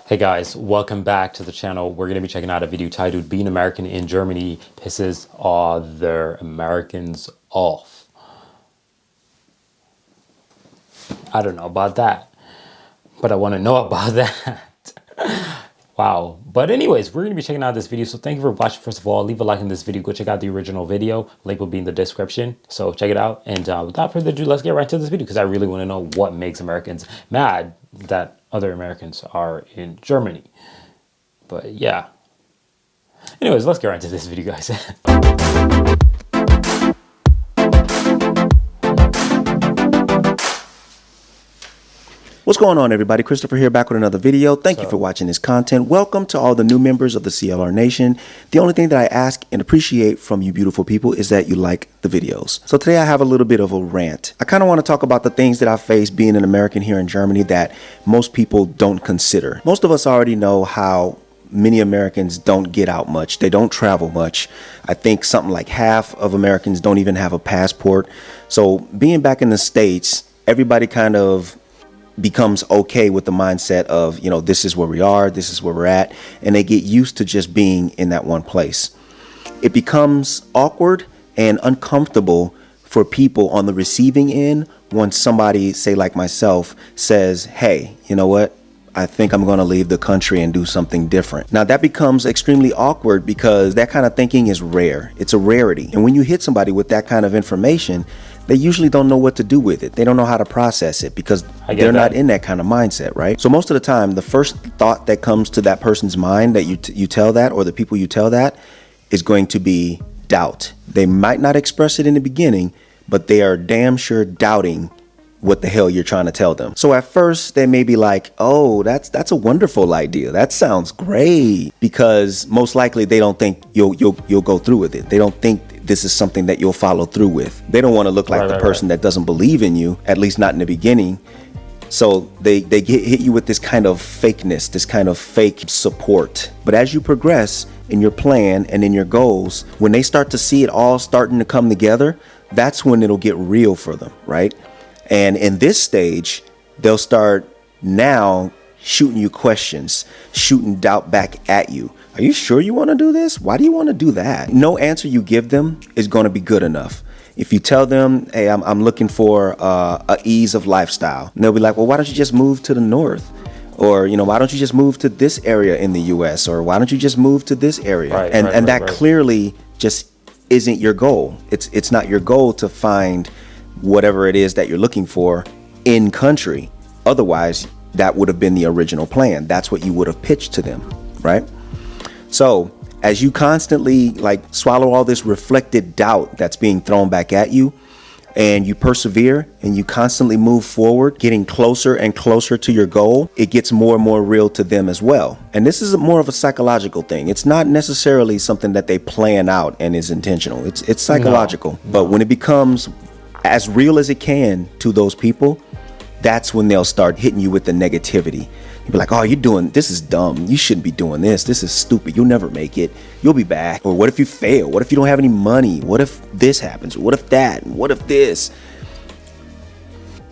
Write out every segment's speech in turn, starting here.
Hey guys, welcome back to the channel. We're going to be checking out a video titled Being American in Germany Pisses Other Americans Off. I don't know about that, but I want to know about that. Wow. But anyways, we're going to be checking out this video. So thank you for watching. First of all, leave a like in this video. Go check out the original video. Link will be in the description. So check it out. And without further ado, let's get right to this video because I really want to know what makes Americans mad that other Americans are in Germany. But yeah. Anyways, let's get right into this video, guys. What's going on, everybody? Christopher here, back with another video. Thank you for watching this content. Welcome to all the new members of the CLR Nation. The only thing that I ask and appreciate from you beautiful people is that you like the videos. So today I have a little bit of a rant. I kind of want to talk about the things that I face being an American here in Germany that most people don't consider. Most of us already know how many Americans don't get out much. They don't travel much. I think something like half of Americans don't even have a passport. So being back in the States, everybody kind of becomes okay with the mindset of, you know, this is where we are, this is where we're at, and they get used to just being in that one place. It becomes awkward and uncomfortable for people on the receiving end when somebody, say like myself, says, hey, you know what? I think I'm going to leave the country and do something different. Now that becomes extremely awkward because that kind of thinking is rare. It's a rarity. And when you hit somebody with that kind of information, they usually don't know what to do with it. They don't know how to process it because they're not in that kind of mindset, right? So most of the time, the first thought that comes to that person's mind that you tell that, or the people you tell that, is going to be doubt. They might not express it in the beginning, but they are damn sure doubting what the hell you're trying to tell them. So at first they may be like, oh, that's a wonderful idea. That sounds great, because most likely they don't think you'll go through with it. They don't think this is something that you'll follow through with. They don't want to look like the person that doesn't believe in you, at least not in the beginning. So they hit you with this kind of fakeness, this kind of fake support. But as you progress in your plan and in your goals, when they start to see it all starting to come together, that's when it'll get real for them, right? And in this stage, they'll start now shooting you questions, shooting doubt back at you. Are you sure you want to do this? Why do you want to do that? No answer you give them is going to be good enough. If you tell them, hey, I'm looking for a ease of lifestyle, and they'll be like, well, why don't you just move to the north? Or, you know, why don't you just move to this area in the US? Or why don't you just move to this area? And that clearly just isn't your goal. It's not your goal to find whatever it is that you're looking for in country. Otherwise, that would have been the original plan. That's what you would have pitched to them, right? So as you constantly like swallow all this reflected doubt that's being thrown back at you, and you persevere and you constantly move forward, getting closer and closer to your goal, it gets more and more real to them as well. And this is more of a psychological thing. It's not necessarily something that they plan out and is intentional. It's psychological. No. But when it becomes as real as it can to those people, that's when they'll start hitting you with the negativity. You'll be like, oh, you're doing, this is dumb. You shouldn't be doing this. This is stupid. You'll never make it. You'll be back. Or what if you fail? What if you don't have any money? What if this happens? What if that? What if this?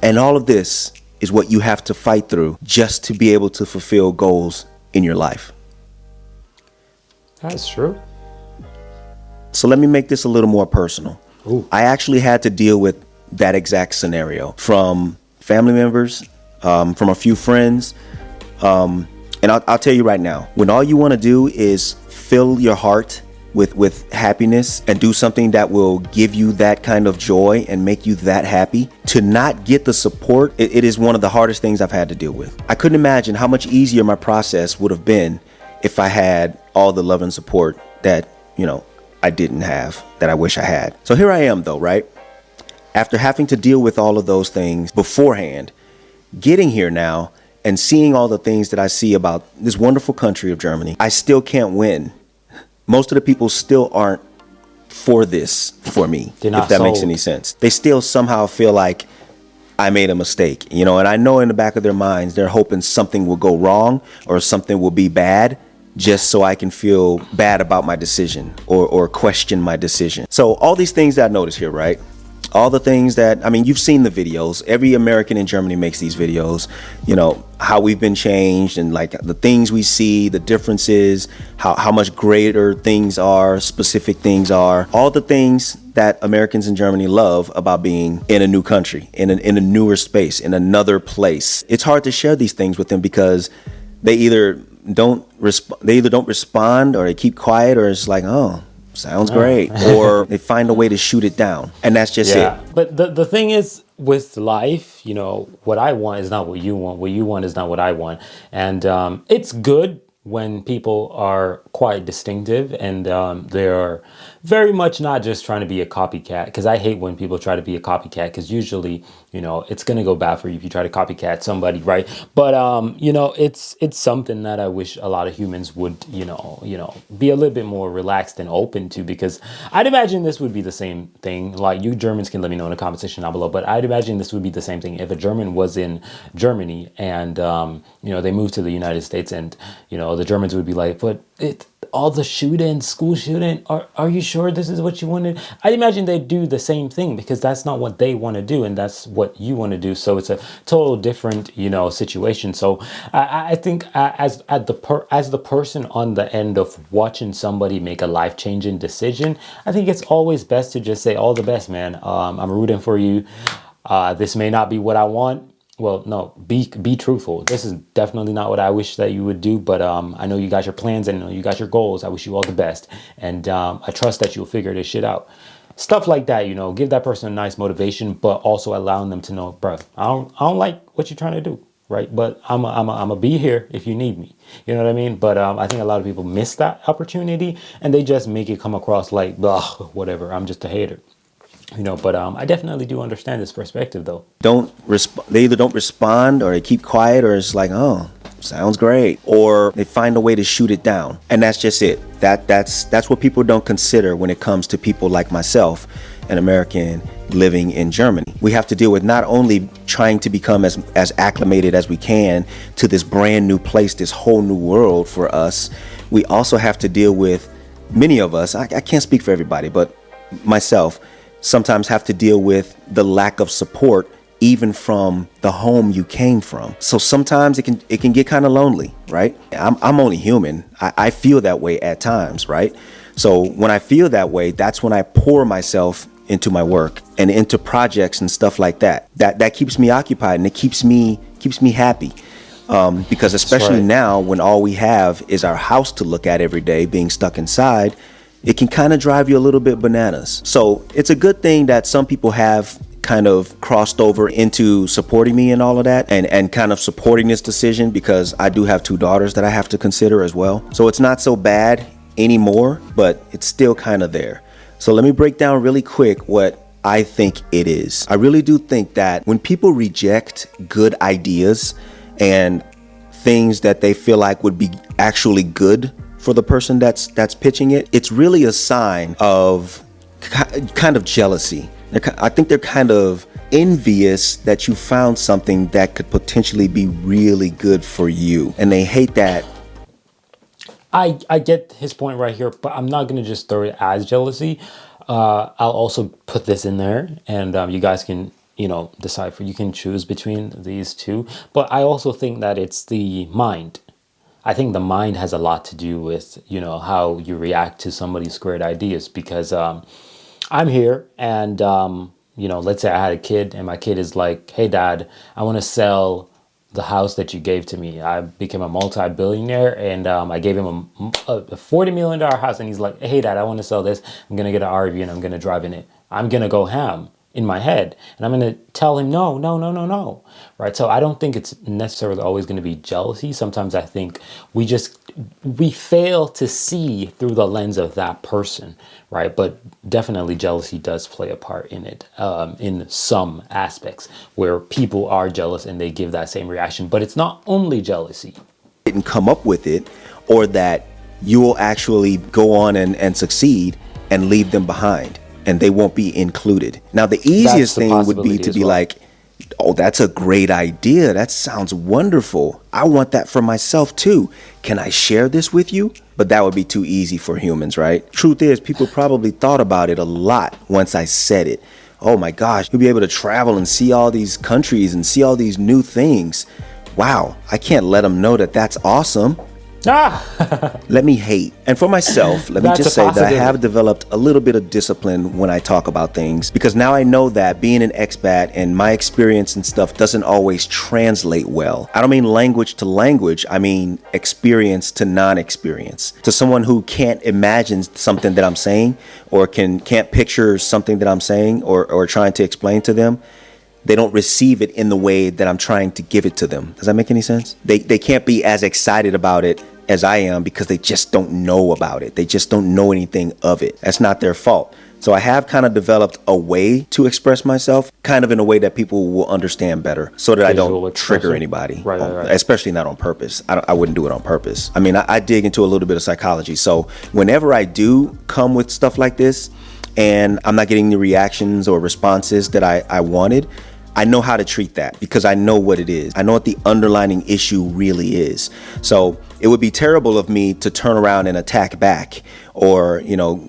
And all of this is what you have to fight through just to be able to fulfill goals in your life. That's true. So let me make this a little more personal. Ooh. I actually had to deal with that exact scenario from family members, from a few friends. And I'll tell you right now, when all you want to do is fill your heart with happiness and do something that will give you that kind of joy and make you that happy, to not get the support, it is one of the hardest things I've had to deal with. I couldn't imagine how much easier my process would have been if I had all the love and support that, you know, I didn't have, that I wish I had. So here I am though, right? After having to deal with all of those things beforehand, getting here now and seeing all the things that I see about this wonderful country of Germany, I still can't win. Most of the people still aren't for this for me, if that makes any sense. They still somehow feel like I made a mistake, you know, and I know in the back of their minds, they're hoping something will go wrong or something will be bad, just so I can feel bad about my decision or question my decision. So all these things that I notice here, right? all the things that, I mean, you've seen the videos. Every American in Germany makes these videos, you know, how we've been changed and like the things we see, the differences, how much greater things are, specific things are, all the things that Americans in Germany love about being in a new country, in a newer space, in another place. It's hard to share these things with them because they either don't respond, or they keep quiet, or it's like, oh, sounds great, or they find a way to shoot it down, and that's just it. But the thing is with life, you know, what I want is not what you want. What you want is not what I want. And it's good when people are quite distinctive and they're very much not just trying to be a copycat, because I hate when people try to be a copycat, because usually, you know, it's going to go bad for you if you try to copycat somebody, right? But you know, it's something that I wish a lot of humans would, you know, be a little bit more relaxed and open to, because I'd imagine this would be the same thing. Like, you Germans can let me know in the comment section down below, but I'd imagine this would be the same thing if a German was in Germany and you know, they moved to the United States, and you know, the Germans would be like, but all the shooting, school shooting, are you sure this is what you wanted? I imagine they do the same thing, because that's not what they want to do, and that's what you want to do. So it's a total different, you know, situation. So I think as the person on the end of watching somebody make a life-changing decision, I think it's always best to just say, all the best, man. I'm rooting for you. This may not be what I want. Well, no, be truthful. This is definitely not what I wish that you would do, but I know you got your plans and I know you got your goals. I wish you all the best. And I trust that you'll figure this shit out. Stuff like that, you know, give that person a nice motivation, but also allowing them to know, bro, I don't like what you're trying to do, right? But I'm a be here if you need me. You know what I mean? But I think a lot of people miss that opportunity, and they just make it come across like, blah, whatever, I'm just a hater. You know, but I definitely do understand this perspective, though. They either don't respond, or they keep quiet, or it's like, oh, sounds great, or they find a way to shoot it down, and that's just it. That's what people don't consider when it comes to people like myself, an American living in Germany. We have to deal with not only trying to become as acclimated as we can to this brand new place, this whole new world for us. We also have to deal with, many of us, I can't speak for everybody, but myself, sometimes have to deal with the lack of support even from the home you came from. So sometimes it can get kind of lonely, right? I'm only human. I feel that way at times, right? So when I feel that way, that's when I pour myself into my work and into projects and stuff like that. That keeps me occupied, and it keeps me happy. Because especially now, when all we have is our house to look at every day, being stuck inside, it can kind of drive you a little bit bananas. So it's a good thing that some people have kind of crossed over into supporting me and all of that, and kind of supporting this decision, because I do have 2 daughters that I have to consider as well. So it's not so bad anymore, but it's still kind of there. So let me break down really quick what I think it is. I really do think that when people reject good ideas and things that they feel like would be actually good for the person that's pitching it, it's really a sign of kind of jealousy. I think they're kind of envious that you found something that could potentially be really good for you, and they hate that. I get his point right here, but I'm not going to just throw it as jealousy. I'll also put this in there, and you guys can, you know, decipher. You can choose between these two. But I also think that it's the mind. I think the mind has a lot to do with, you know, how you react to somebody's great ideas, because I'm here and, you know, let's say I had a kid and my kid is like, hey, Dad, I want to sell the house that you gave to me. I became a multi-billionaire, and I gave him a $40 million house. And he's like, hey, Dad, I want to sell this. I'm going to get an RV and I'm going to drive in it. I'm going to go ham in my head, and I'm going to tell him no, right? So I don't think it's necessarily always going to be jealousy. Sometimes I think we fail to see through the lens of that person, right? But definitely jealousy does play a part in it, in some aspects where people are jealous and they give that same reaction. But it's not only jealousy. Didn't come up with it, or that you will actually go on and succeed and leave them behind, and they won't be included. Now, the easiest thing would be to be like, oh, that's a great idea. That sounds wonderful. I want that for myself too. Can I share this with you? But that would be too easy for humans, right? Truth is, people probably thought about it a lot once I said it. oh my gosh, he'll be able to travel and see all these countries and see all these new things. Wow, I can't let him know that that's awesome. Ah, Let me hate. And for myself, let me That's just a say that I possibility. have developed a little bit of discipline when I talk about things, because now I know that being an expat and my experience and stuff doesn't always translate well. I don't mean language to language, I mean experience to non-experience. To someone who can't imagine something that I'm saying, or can't picture something that I'm saying, or trying to explain to them, they don't receive it in the way that I'm trying to give it to them. Does that make any sense? They can't be as excited about it as I am, because they just don't know about it. They just don't know anything of it. That's not their fault. So I have kind of developed a way to express myself, kind of in a way that people will understand better, so that I don't visual trigger expression. anybody, Right, right, right. especially not on purpose. I wouldn't do it on purpose. I mean, I dig into a little bit of psychology. So whenever I do come with stuff like this and I'm not getting the reactions or responses that I wanted, I know how to treat that, because I know what it is. I know what the underlying issue really is. So it would be terrible of me to turn around and attack back, or,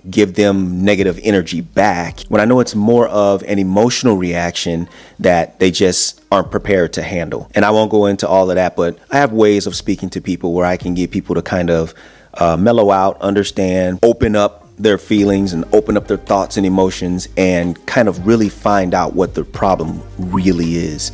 give them negative energy back, when I know it's more of an emotional reaction that they just aren't prepared to handle. And I won't go into all of that, but I have ways of speaking to people where I can get people to kind of mellow out, understand, open up their feelings and open up their thoughts and emotions, and kind of really find out what the problem really is.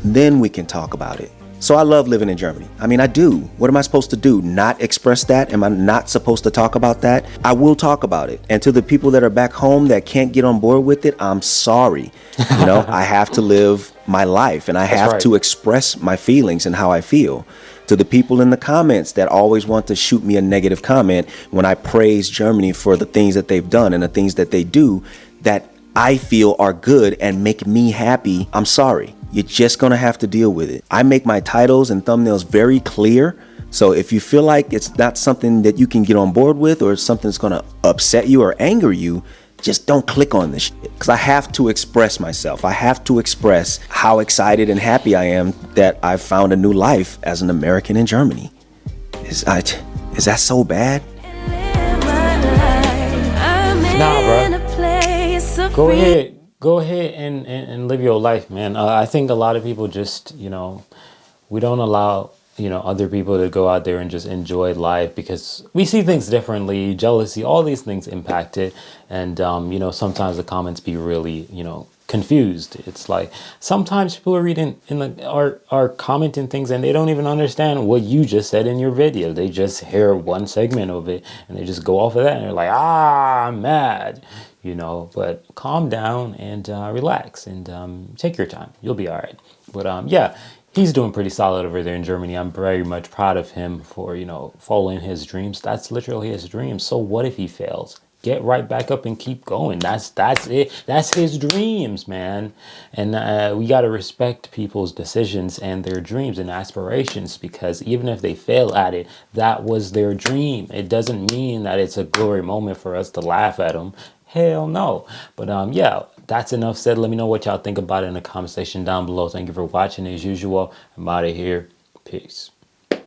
Then we can talk about it. So I love living in Germany. I mean, I do. What am I supposed to do? Not express that? Am I not supposed to talk about that? I will talk about it. And to the people that are back home that can't get on board with it, I'm sorry. I have to live my life, and I have right. to express my feelings and how I feel. To the people in the comments that always want to shoot me a negative comment when I praise Germany for the things that they've done and the things that they do that I feel are good and make me happy, I'm sorry. You're just going to have to deal with it. I make my titles and thumbnails very clear. So if you feel like it's not something that you can get on board with, or something that's going to upset you or anger you, just don't click on this shit, because I have to express myself. I have to express how excited and happy I am that I've found a new life as an American in Germany. Is that so bad? Nah, bro. Go ahead and live your life, man. I think a lot of people just, we don't allow, other people to go out there and just enjoy life, because we see things differently. Jealousy, all these things impact it. And, sometimes the comments be really, confused. It's like sometimes people are reading are commenting things, and they don't even understand what you just said in your video. They just hear one segment of it and they just go off of that, and they're like, I'm mad, but calm down and relax, and take your time. You'll be all right. But yeah, he's doing pretty solid over there in Germany. I'm very much proud of him for, following his dreams. That's literally his dream. So what if he fails? Get right back up and keep going. That's it. That's his dreams, man. And we got to respect people's decisions and their dreams and aspirations, because even if they fail at it, that was their dream. It doesn't mean that it's a glory moment for us to laugh at them. Hell no. But yeah, that's enough said. Let me know what y'all think about it in the comment section down below. Thank you for watching. As usual, I'm out of here. Peace.